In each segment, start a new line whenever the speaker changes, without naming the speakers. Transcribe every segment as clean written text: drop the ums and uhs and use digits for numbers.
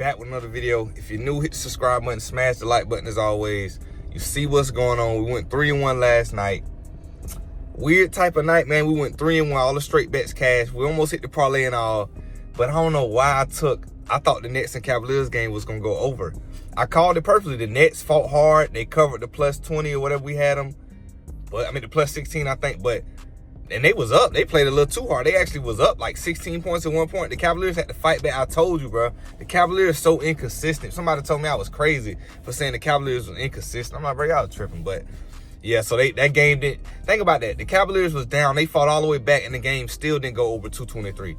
back with another video. If you're new, hit the subscribe button, smash the like button as always. You see what's going on. We went 3-1 last night. Weird type of night, man. We went 3-1, all the straight bets cash. We almost hit the parlay and all, but I don't know why I thought the Nets and Cavaliers game was going to go over. I called it perfectly. The Nets fought hard. They covered the plus 20 or whatever we had them. But I mean, the plus 16, I think. And they was up. They played a little too hard. They actually was up like 16 points at one point. The Cavaliers had to fight back. I told you, bro. The Cavaliers so inconsistent. Somebody told me I was crazy for saying the Cavaliers was inconsistent. I'm like, bro, y'all tripping. But yeah, so that game didn't. Think about that. The Cavaliers was down. They fought all the way back, and the game still didn't go over 223.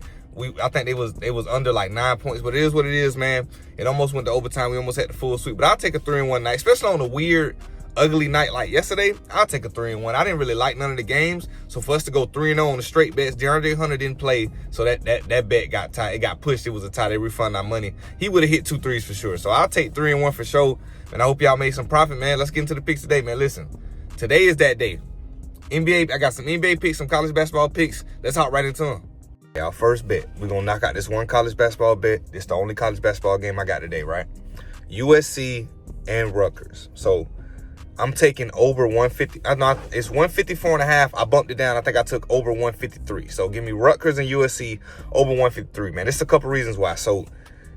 I think they was under like 9 points, but it is what it is, man. It almost went to overtime. We almost had the full sweep. But I'll take a 3-1 night, especially on a weird, ugly night like yesterday. I'll take a 3-1. I didn't really like none of the games, so for us to go 3-0 on the straight bets, DeAndre Hunter didn't play, so that bet got tied. It got pushed. It was a tie. They refunded our money. He would have hit 2 threes for sure. So I'll take 3-1 for sure. And I hope y'all made some profit, man. Let's get into the picks today, man. Listen, today is that day. NBA. I got some NBA picks, some college basketball picks. Let's hop right into them. Our first bet, we're going to knock out this one college basketball bet. This is the only college basketball game I got today, right? USC and Rutgers. So I'm taking over 150. It's 154.5. I bumped it down. I think I took over 153. So give me Rutgers and USC over 153, man. There's a couple reasons why. So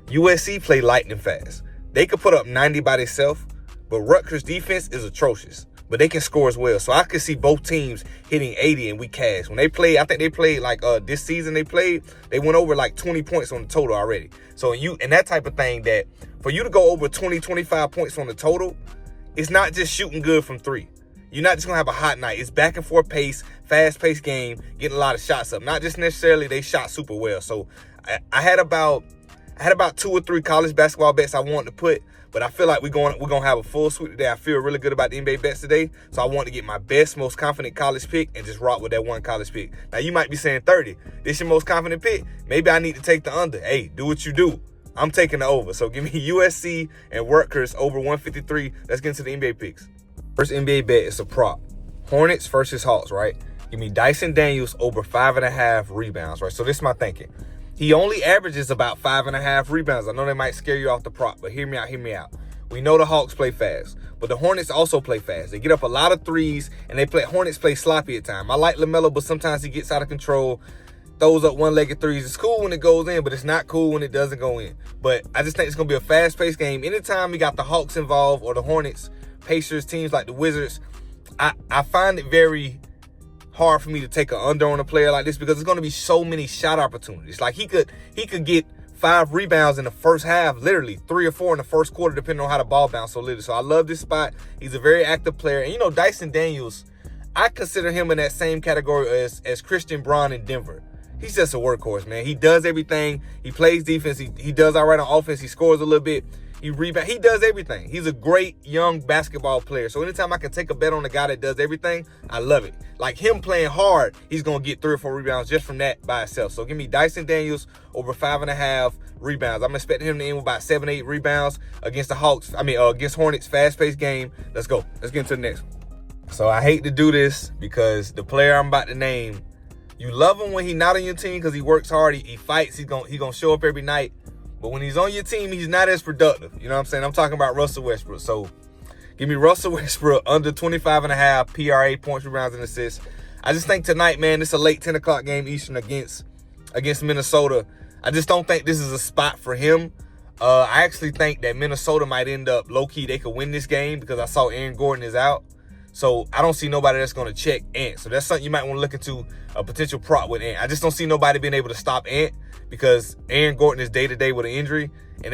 USC play lightning fast. They could put up 90 by themselves, but Rutgers defense is atrocious. But they can score as well. So I could see both teams hitting 80 and we cash. When they played, I think they played like this season they went over like 20 points on the total already. So and that type of thing, that for you to go over 20, 25 points on the total, it's not just shooting good from three. You're not just going to have a hot night. It's back and forth pace, fast-paced game, getting a lot of shots up. Not just necessarily they shot super well. So I had about 2 or 3 college basketball bets I wanted to put, but I feel like we're going to have a full sweep today. I feel really good about the NBA bets today, so I want to get my best, most confident college pick and just rock with that one college pick. Now, you might be saying 30. This your most confident pick? Maybe I need to take the under. Hey, do what you do. I'm taking the over. So give me USC and Rutgers over 153. Let's get into the NBA picks. First NBA bet is a prop. Hornets versus Hawks, right? Give me Dyson Daniels over 5.5 rebounds, right? So this is my thinking. He only averages about 5.5 rebounds. I know they might scare you off the prop, but hear me out. We know the Hawks play fast, but the Hornets also play fast. They get up a lot of threes, and Hornets play sloppy at times. I like LaMelo, but sometimes he gets out of control, throws up one-legged threes. It's cool when it goes in, but it's not cool when it doesn't go in. But I just think it's going to be a fast-paced game. Anytime we got the Hawks involved or the Hornets, Pacers, teams like the Wizards, I find it very hard for me to take an under on a player like this because there's going to be so many shot opportunities. Like he could get 5 rebounds in the first half, literally 3 or 4 in the first quarter, depending on how the ball bounced. So I love this spot. He's a very active player. And Dyson Daniels, I consider him in that same category as Christian Braun in Denver. He's just a workhorse, man. He does everything. He plays defense. He does all right on offense. He scores a little bit. He rebounds. He does everything. He's a great young basketball player. So anytime I can take a bet on a guy that does everything, I love it. Like him playing hard, he's going to get 3 or 4 rebounds just from that by itself. So give me Dyson Daniels over 5.5 rebounds. I'm expecting him to end with about 7, 8 rebounds against the Hawks. Against Hornets, fast-paced game. Let's go. Let's get into the next one. So I hate to do this because the player I'm about to name, you love him when he's not on your team because he works hard. He fights. He's gonna show up every night. But when he's on your team, he's not as productive. You know what I'm saying? I'm talking about Russell Westbrook. So give me Russell Westbrook under 25.5 PRA, points, rebounds, and assists. I just think tonight, man, it's a late 10 o'clock game Eastern against Minnesota. I just don't think this is a spot for him. I actually think that Minnesota might end up low-key. They could win this game because I saw Aaron Gordon is out. So I don't see nobody that's going to check Ant. So that's something you might want to look into, a potential prop with Ant. I just don't see nobody being able to stop Ant because Aaron Gordon is day-to-day with an injury. And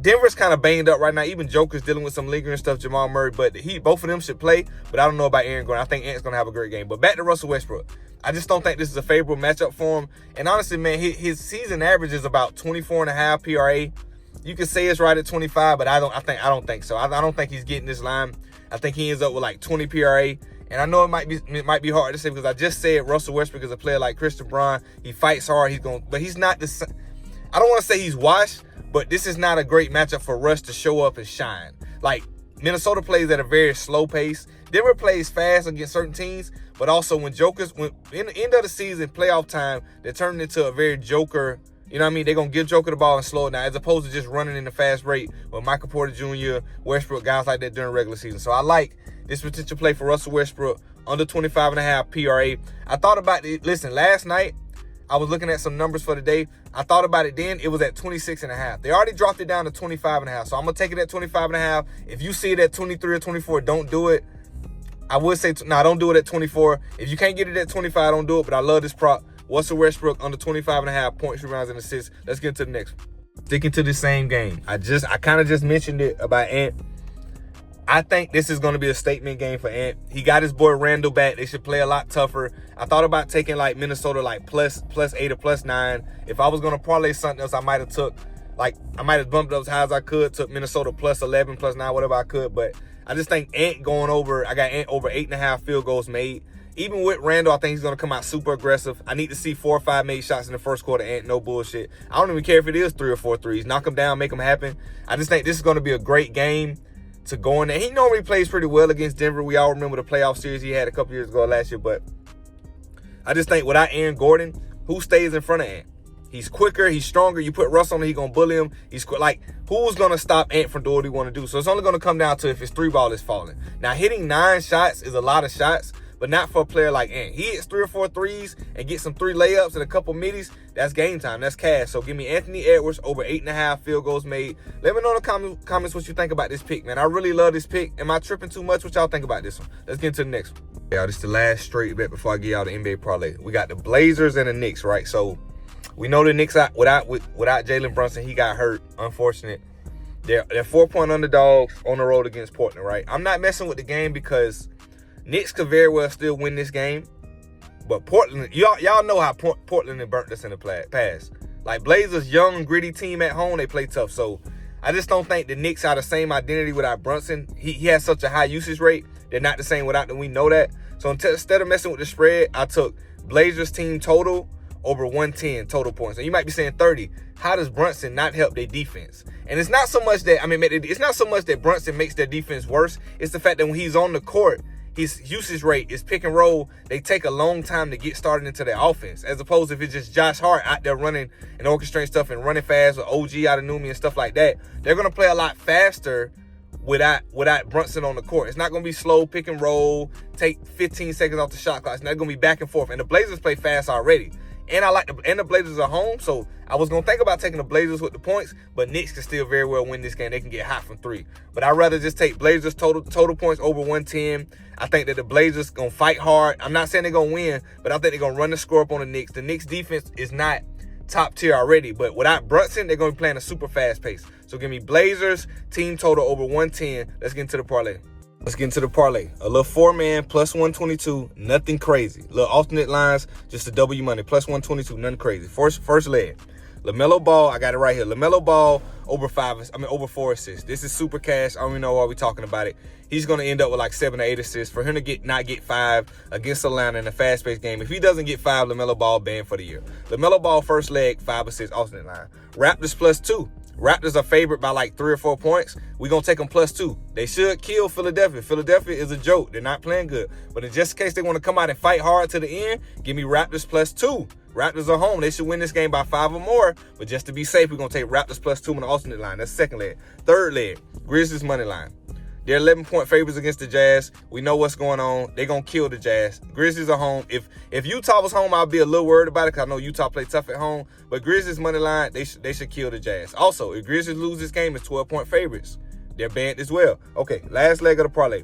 Denver's kind of banged up right now. Even Joker's dealing with some lingering stuff, Jamal Murray. But both of them should play. But I don't know about Aaron Gordon. I think Ant's going to have a great game. But back to Russell Westbrook. I just don't think this is a favorable matchup for him. And honestly, man, his season average is about 24.5 PRA. You can say it's right at 25, but I don't think so. I don't think he's getting this line. I think he ends up with like 20 PRA. And I know it might be hard to say because I just said Russell Westbrook is a player like Christian Braun. He fights hard. But he's not the. I don't want to say he's washed, but this is not a great matchup for Russ to show up and shine. Like Minnesota plays at a very slow pace. Denver plays fast against certain teams, but also when in the end of the season, playoff time, they're turning into a very Joker You know what I mean? They're going to give Joker the ball and slow it down, as opposed to just running in the fast rate with Michael Porter Jr., Westbrook, guys like that during regular season. So I like this potential play for Russell Westbrook, under 25.5 PRA. I thought about it. Listen, last night, I was looking at some numbers for the day. I thought about it then. It was at 26.5. They already dropped it down to 25.5. So I'm going to take it at 25.5. If you see it at 23 or 24, don't do it. I would say, don't do it at 24. If you can't get it at 25, don't do it. But I love this prop. Russell Westbrook under 25.5 points, rebounds, and assists. Let's get into the next one. Sticking to the same game. I kind of just mentioned it about Ant. I think this is going to be a statement game for Ant. He got his boy Randall back. They should play a lot tougher. I thought about taking like Minnesota like plus 8 or plus 9. If I was going to parlay something else, I might have bumped up as high as I could, took Minnesota plus 11, plus 9, whatever I could. But I just think Ant going over, I got Ant over 8.5 field goals made. Even with Randall, I think he's going to come out super aggressive. I need to see 4 or 5 made shots in the first quarter, Ant, no bullshit. I don't even care if it is 3 or 4 threes. Knock them down, make them happen. I just think this is going to be a great game to go in there. He normally plays pretty well against Denver. We all remember the playoff series he had a couple years ago last year. But I just think without Aaron Gordon, who stays in front of Ant? He's quicker. He's stronger. You put Russ on him, he's going to bully him. He's like, who's going to stop Ant from doing what he want to do? So it's only going to come down to if his 3 ball is falling. Now, hitting 9 shots is a lot of shots, but not for a player like Ant. He hits 3 or 4 threes and gets some 3 layups and a couple middies. That's game time. That's cash. So give me Anthony Edwards over 8.5 field goals made. Let me know in the comments what you think about this pick, man. I really love this pick. Am I tripping too much? What y'all think about this one? Let's get into the next one. Y'all, this is the last straight bet before I get y'all the NBA parlay. We got the Blazers and the Knicks, right? So we know the Knicks without Jalen Brunson. He got hurt. Unfortunate. They're 4-point underdogs on the road against Portland, right? I'm not messing with the game because Knicks could very well still win this game. But Portland, y'all know how Portland had burnt us in the past. Like Blazers, young, gritty team at home, they play tough. So I just don't think the Knicks have the same identity without Brunson. He has such a high usage rate. They're not the same without them. We know that. So instead of messing with the spread, I took Blazers team total over 110 total points. And you might be saying 30. How does Brunson not help their defense? And it's not so much that, it's not so much that Brunson makes their defense worse. It's the fact that when he's on the court, his usage rate is pick and roll. They take a long time to get started into their offense, as opposed to if it's just Josh Hart out there running and orchestrating stuff and running fast, or OG out of Numi and stuff like that. They're going to play a lot faster without Brunson on the court. It's not going to be slow pick and roll, take 15 seconds off the shot clock. It's not going to be back and forth. And the Blazers play fast already. And the Blazers are home, so I was going to think about taking the Blazers with the points, but Knicks can still very well win this game. They can get hot from 3. But I'd rather just take Blazers total points over 110. I think that the Blazers going to fight hard. I'm not saying they're going to win, but I think they're going to run the score up on the Knicks. The Knicks defense is not top tier already, but without Brunson, they're going to be playing a super fast pace. So give me Blazers team total over 110. Let's get into the parlay. Let's get into the parlay. A little 4-man plus 122, nothing crazy. Little alternate lines, just a W money, plus 122, nothing crazy. First leg. LaMelo Ball, I got it right here. LaMelo Ball over 4 assists. This is super cash. I don't even know why we're talking about it. He's going to end up with like 7 or 8 assists. For him to not get 5 against Atlanta in a fast-paced game, if he doesn't get 5, LaMelo Ball banned for the year. LaMelo Ball first leg, 5 assists, alternate line. Raptors plus 2. Raptors are favored by like 3 or 4 points. We're going to take them plus 2. They should kill Philadelphia. Philadelphia is a joke. They're not playing good. But in just in case they want to come out and fight hard to the end, give me Raptors plus 2. Raptors are home. They should win this game by 5 or more. But just to be safe, we're going to take Raptors plus 2 on the alternate line. That's the second leg. Third leg, Grizzlies money line. They're 11-point favorites against the Jazz. We know what's going on. They're going to kill the Jazz. Grizzlies are home. If Utah was home, I'd be a little worried about it because I know Utah play tough at home. But Grizzlies money line, they should kill the Jazz. Also, if Grizzlies lose this game, it's 12-point favorites. They're banned as well. Okay, last leg of the parlay.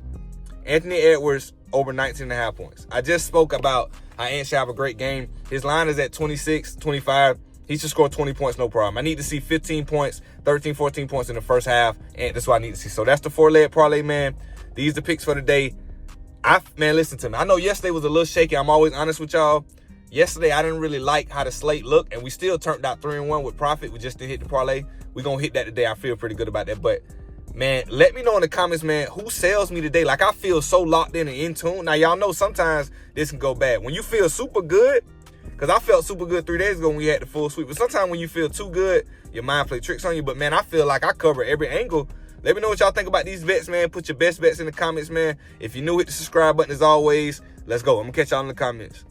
Anthony Edwards over 19.5 points. I just spoke about how Ant should have a great game. His line is at 26, 25. He should score 20 points, no problem. I need to see 15 points, 13, 14 points in the first half, and that's what I need to see. So that's the 4-leg parlay, man. These are the picks for the day. Man, listen to me. I know yesterday was a little shaky. I'm always honest with y'all. Yesterday, I didn't really like how the slate looked, and we still turned out 3-1 with profit. We just didn't hit the parlay. We're going to hit that today. I feel pretty good about that. But, man, let me know in the comments, man, who sells me today. Like, I feel so locked in and in tune. Now, y'all know sometimes this can go bad. When you feel super good, because I felt super good 3 days ago when we had the full sweep. But sometimes when you feel too good, your mind play tricks on you. But, man, I feel like I cover every angle. Let me know what y'all think about these bets, man. Put your best bets in the comments, man. If you're new, hit the subscribe button as always. Let's go. I'm going to catch y'all in the comments.